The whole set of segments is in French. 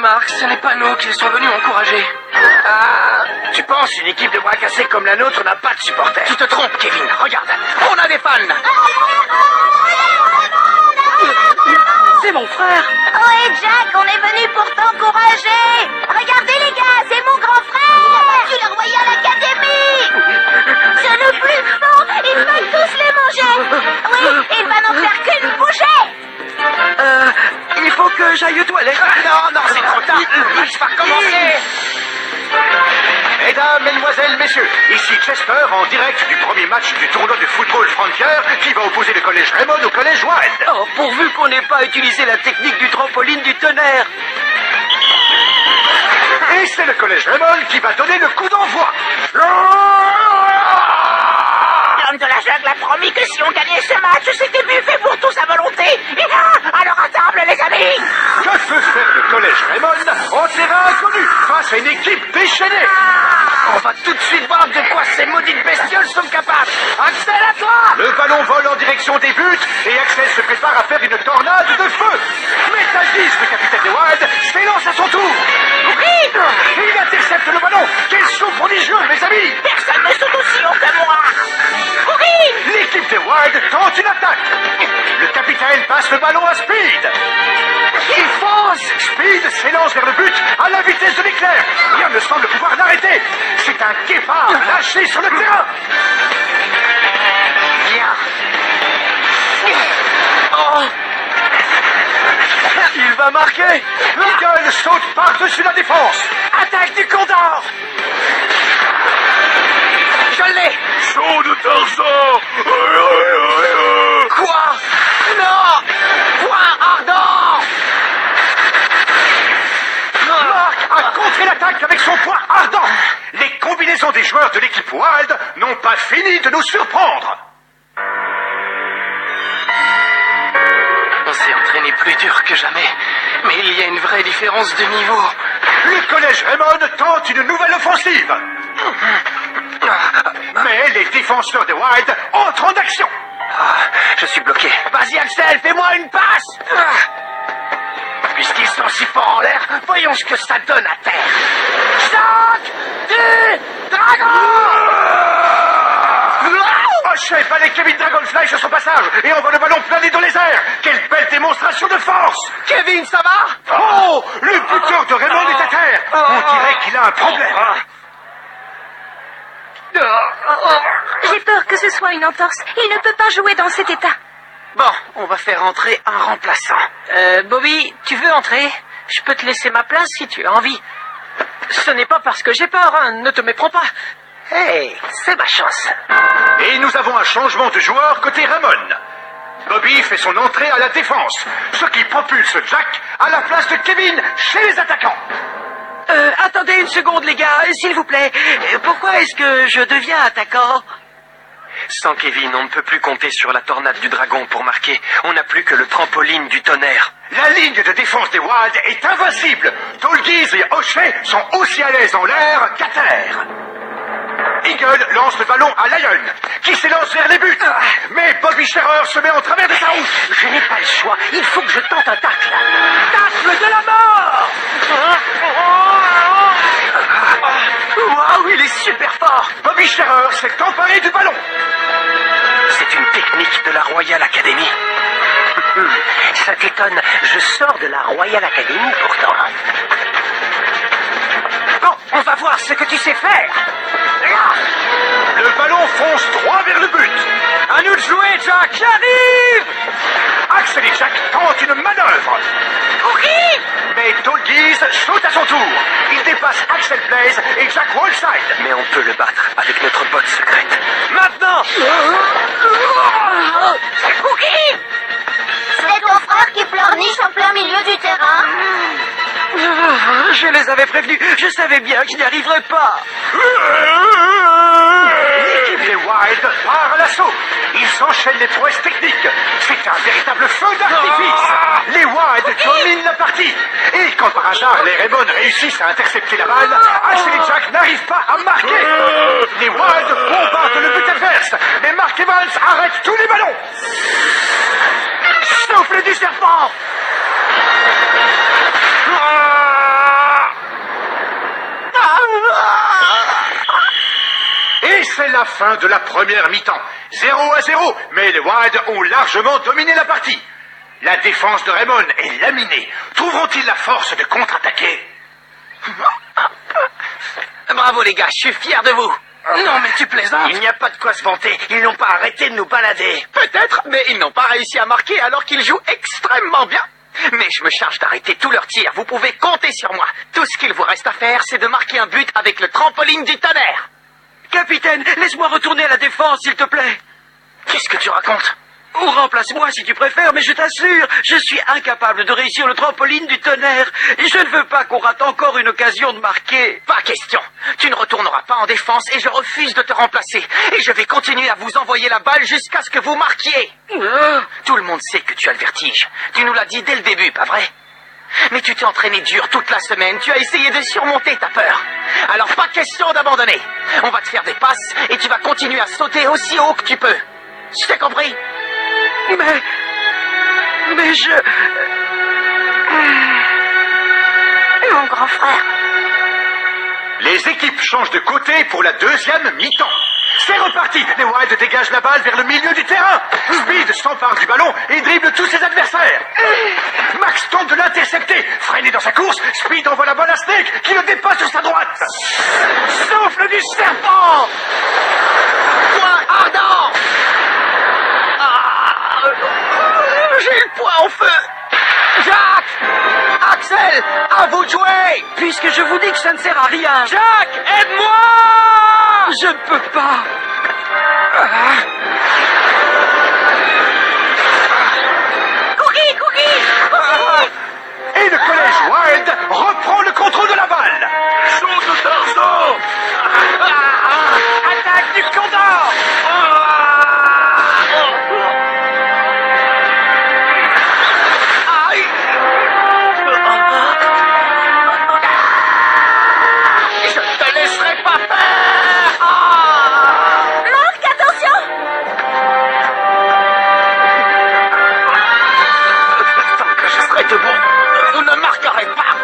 Marc, ce n'est pas nous qu'ils sont venus encourager. Ah, tu penses une équipe de bras cassés comme la nôtre n'a pas de supporters? Tu te trompes, Kevin. Regarde, on a des fans. C'est mon frère. Oh, et Jack, on est venu pour t'encourager. Regardez les gars, c'est mon grand frère. Il a battu la Royal Academy. C'est le plus fort. Il va tous les manger. Oui, il va n'en faire qu'une bouchée. Il faut que j'aille aux toilettes. Non, c'est trop tard. Le match va commencer. Mesdames, mesdemoiselles, messieurs, ici Chester en direct du premier match du tournoi de football Frontier qui va opposer le collège Raymond au collège Wild. Oh, pourvu qu'on n'ait pas utilisé la technique du trampoline du tonnerre. Et c'est le collège Raymond qui va donner le coup d'envoi. L'homme de la jungle a promis que si on gagnait ce match, c'était buffet pour tous à volonté. Et là, alors à table, les amis. Que peut faire le collège Raymond en terrain inconnu face à une équipe déchaînée? On va tout de suite voir de quoi ces maudites bestioles sont capables. Axel, à toi! Le ballon vole en direction des buts et Axel se prépare à faire une tornade de feu. Mais Tagis, le capitaine des Wild, s'élance à son tour. Oui! Il intercepte le ballon. Quel saut prodigieux, mes amis! Personne ne saute aussi haut que moi. Oui! L'équipe des Wild tente une attaque. Le capitaine passe le ballon à Speed. Il fonce! Speed s'élance vers le but à la vitesse de l'éclair. Rien ne semble pouvoir l'arrêter. C'est un guépard lâché sur le terrain. Viens. Oh. Il va marquer. Eagle saute par-dessus la défense. Attaque du Condor. Je l'ai. Saut de Tarzan. Quoi? Non. Point ardent. Mark a contré l'attaque avec son poing ardent. Les combinaisons des joueurs de l'équipe Wild n'ont pas fini de nous surprendre. On s'est entraîné plus dur que jamais, mais il y a une vraie différence de niveau. Le collège Raymond tente une nouvelle offensive. Mais les défenseurs des Wild entrent en action. Je suis bloqué. Vas-y Axel, fais-moi une passe. Puisqu'ils sont si forts en l'air, voyons ce que ça donne à terre. Choc du dragon. O'Shea balaye Kevin Dragonfly sur son passage et envoie le ballon planer dans les airs. Quelle belle démonstration de force. Kevin, ça va? Oh, le buteur de Raymond est à terre. On dirait qu'il a un problème. J'ai peur que ce soit une entorse. Il ne peut pas jouer dans cet état. Bon, on va faire entrer un remplaçant. Bobby, tu veux entrer? Je peux te laisser ma place si tu as envie. Ce n'est pas parce que j'ai peur, hein, ne te méprends pas. Hey, c'est ma chance. Et nous avons un changement de joueur côté Raymond. Bobby fait son entrée à la défense, ce qui propulse Jack à la place de Kevin chez les attaquants. Attendez une seconde, les gars, s'il vous plaît. Pourquoi est-ce que je deviens attaquant? Sans Kevin, on ne peut plus compter sur la tornade du dragon pour marquer. On n'a plus que le trampoline du tonnerre. La ligne de défense des Wild est invincible. Tolgiz et O'Shea sont aussi à l'aise en l'air qu'à terre. Eagle lance le ballon à Lion, qui s'élance vers les buts. Mais Bobby Scherer se met en travers de sa route. Je n'ai pas le choix, il faut que je tente un tacle. Tacle de la mort! Waouh, il est super fort! Bobby Scherer s'est emparé du ballon. C'est une technique de la Royal Academy. Ça t'étonne, je sors de la Royal Academy pourtant. Bon, on va voir ce que tu sais faire. Le ballon fonce droit vers le but. À nous de jouer, Jack, j'arrive! Axel et Jack tentent une manœuvre. Oui! Mais Tolgiz saute à son tour. Il dépasse Axel Blaze et Jack Wallside. Mais on peut le battre avec notre botte secrète. Maintenant! Cookie! C'est ton frère qui pleurniche en plein milieu du terrain. Je les avais prévenus, je savais bien que je n'y arriverais pas. L'équipe des Wild part à l'assaut. Ils s'enchaînent les prouesses techniques. C'est un véritable feu d'artifice. Les Wild dominent la partie. Et quand par hasard les Raymond réussissent à intercepter la balle, Axel et Jack n'arrivent pas à marquer. Les Wild bombardent le but adverse. Mais Mark Evans arrête tous les ballons. Souffle du serpent. C'est la fin de la première mi-temps. 0-0, mais les Wild ont largement dominé la partie. La défense de Raymond est laminée. Trouveront-ils la force de contre-attaquer? Bravo les gars, je suis fier de vous. Non mais tu plaisantes. Il n'y a pas de quoi se vanter. Ils n'ont pas arrêté de nous balader. Peut-être, mais ils n'ont pas réussi à marquer alors qu'ils jouent extrêmement bien. Mais je me charge d'arrêter tous leurs tirs. Vous pouvez compter sur moi. Tout ce qu'il vous reste à faire, c'est de marquer un but avec le trampoline du tonnerre. Capitaine, laisse-moi retourner à la défense, s'il te plaît. Qu'est-ce que tu racontes? Ou remplace-moi si tu préfères, mais je t'assure, je suis incapable de réussir le trampoline du tonnerre. Je ne veux pas qu'on rate encore une occasion de marquer. Pas question. Tu ne retourneras pas en défense et je refuse de te remplacer. Et je vais continuer à vous envoyer la balle jusqu'à ce que vous marquiez. Tout le monde sait que tu as le vertige. Tu nous l'as dit dès le début, pas vrai? Mais tu t'es entraîné dur toute la semaine. Tu as essayé de surmonter ta peur. Alors pas question d'abandonner. On va te faire des passes et tu vas continuer à sauter aussi haut que tu peux. Je t'ai compris? Mais je... Mon grand frère. Les équipes changent de côté pour la deuxième mi-temps. C'est reparti. Les Wild dégagent la balle vers le milieu du terrain. Speed s'empare du ballon et dribble tous ses adversaires. Max tente de l'intercepter. Freiné dans sa course, Speed envoie la balle à Snake qui le dépasse sur sa droite. Souffle du serpent. Poing ardent. J'ai le poing en feu. Jacques! Axel! À vous de jouer! Puisque je vous dis que ça ne sert à rien. Jacques! Aide-moi! Je ne peux pas. Cookie! Et le collège Wild reprend le contrôle de la balle. Saut de Tarzan! Attaque du Condor! Je ne te laisserai pas faire! Marc, attention! Tant que je serai debout, vous ne marquerez pas!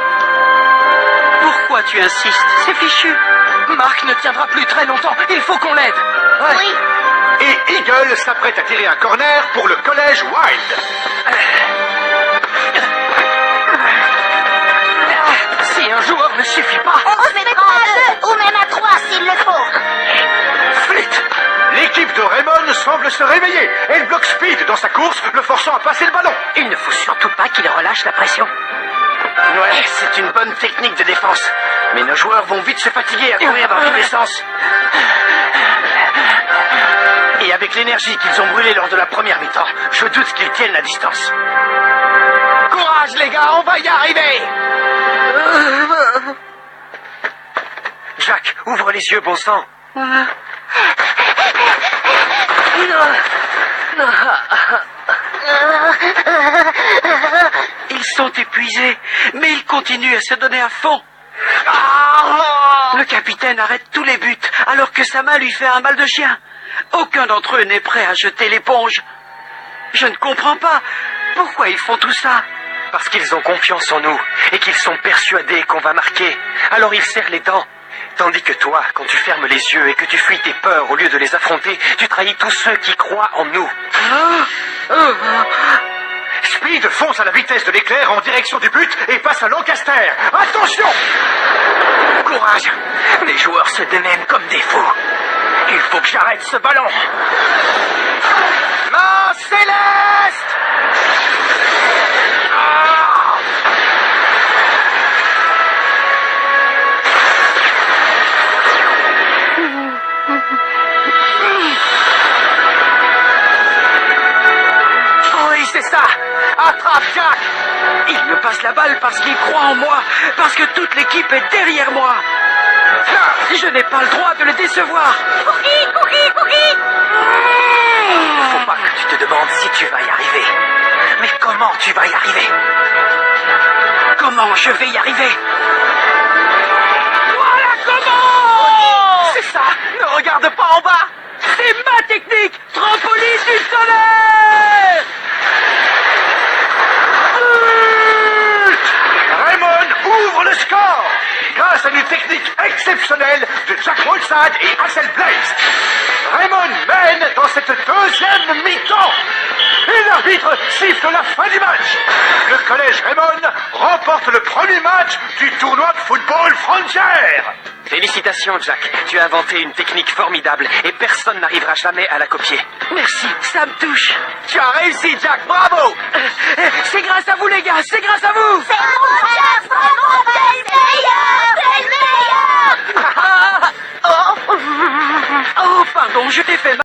Pourquoi tu insistes? C'est fichu. Marc ne tiendra plus très longtemps. Il faut qu'on l'aide. Ouais. Oui. Et Eagle s'apprête à tirer un corner pour le collège Wild. Si un joueur ne suffit pas... On se mettra à 2 ou même à 3 s'il le faut. Flit. L'équipe de Raymond semble se réveiller. Elle bloque Speed dans sa course, le forçant à passer le ballon. Il ne faut surtout pas qu'il relâche la pression. Ouais, c'est une bonne technique de défense. Mais nos joueurs vont vite se fatiguer à courir dans tous les sens. Et avec l'énergie qu'ils ont brûlée lors de la première mi-temps, je doute qu'ils tiennent la distance. Courage les gars, on va y arriver! Jacques, ouvre les yeux, bon sang. Ils sont épuisés, mais ils continuent à se donner à fond. Le capitaine arrête tous les buts, alors que sa main lui fait un mal de chien. Aucun d'entre eux n'est prêt à jeter l'éponge. Je ne comprends pas. Pourquoi ils font tout ça? Parce qu'ils ont confiance en nous et qu'ils sont persuadés qu'on va marquer. Alors ils serrent les dents. Tandis que toi, quand tu fermes les yeux et que tu fuis tes peurs au lieu de les affronter, tu trahis tous ceux qui croient en nous. Speed fonce à la vitesse de l'éclair en direction du but et passe à Lancaster. Attention! Courage! Les joueurs se démènent comme des fous. Il faut que j'arrête ce ballon. Main céleste! Oui, c'est ça! Attrape, Jack! Il me passe la balle parce qu'il croit en moi, parce que toute l'équipe est derrière moi. Je n'ai pas le droit de le décevoir. Cookie! Faut pas que tu te demandes si tu vas y arriver. Mais comment tu vas y arriver? Comment je vais y arriver? Voilà comment! C'est ça! Ne regarde pas en bas! C'est ma technique! Trampoline du tonnerre! Raymond ouvre le score grâce à une technique exceptionnelle de Jack Wolfson. Assad et Axel Blaze. Raymond mène dans cette deuxième mi-temps. Et l'arbitre siffle la fin du match. Le collège Raymond remporte le premier match du tournoi de football Frontière. Félicitations, Jack. Tu as inventé une technique formidable et personne n'arrivera jamais à la copier. Merci, ça me touche. Tu as réussi, Jack. Bravo. C'est grâce à vous, les gars. C'est grâce à vous. C'est à moi